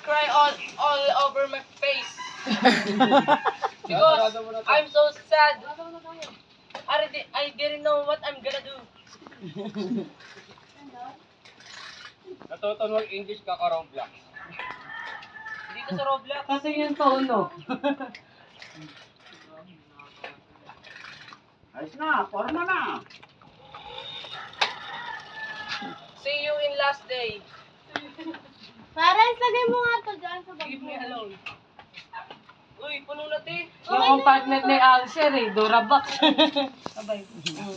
cry all over my face. Because I'm so sad. I didn't know what I'm gonna do. Natuto mag-English ka ka Roblox. Dito sa Roblox. Kasi yung tono. Ayos na, forma na. See you in last day. Parang sagay mo nga to dyan sa Leave me bagay. alone. Uy, puno na te. Yung compartment ni Alcer eh, Durabox. Abay,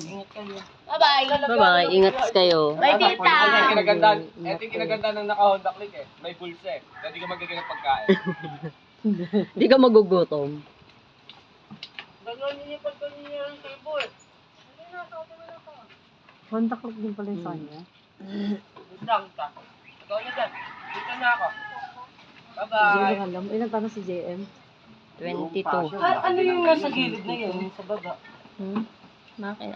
ingat kayo. Bye-bye. Bye-bye, ingat kayo. Bye, Ito tita. yung kinagandaan. Ito yung kinagandaan ng naka-Honda Click eh. May bulsa eh. Kaya di ka magiging ng pagkain. Di ka magugutom. Gano'n niyo pag niyo yung table. Honda Click din pala yung kanya. Wait lang, ta. Ikaw na dyan. Dito na ako. Bye-bye. alam. Ilan pa na si JM? 22. Ano yung nasa gilid na yun, sa baba? Bakit?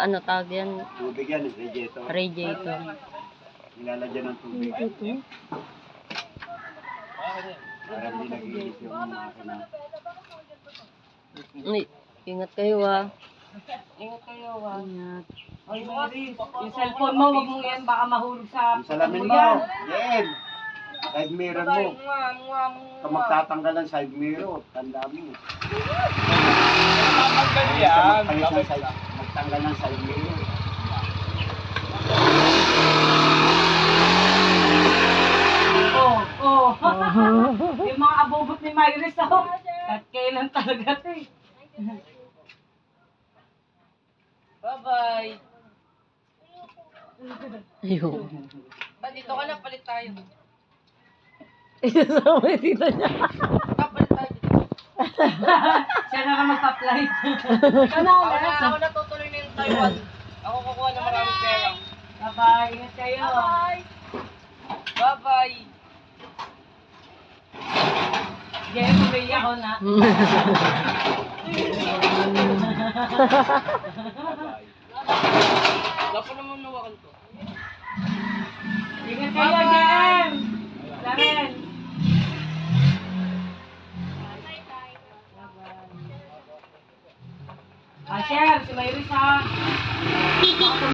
Ano tawag yan? Tubig yan, radiator. Radiator. Nilalagyan ng tubig. Para hindi nag-iis yung makina. Uy, ingat kayo ah. Ingat kayo ah. Ingat. Ay, Mary, yung cellphone mo, wag mo yan, baka mahulog sa Yung salamin mo, yan. yan. Side mirror mo. Kung magtatanggal ng side mirror, tanda mo. Tatanggal yan. Magtanggal ng side mirror. Yung mga abobot ni Myris, oh. At kailan talaga ito eh. Bye-bye. Ayun. Ba, dito ka na, palit tayo. Isasama yung tita niya. Palit tayo dito. Siya na lang magpa-flight. Ikaw na Ako ulit. na tutuloy na yung Taiwan. Ako kukuha ng maraming pera. Bye-bye, ingat kayo. Bye-bye. Jay, umiyak ako na. Wala pa naman nawakan to. Ingat kayo, Jay.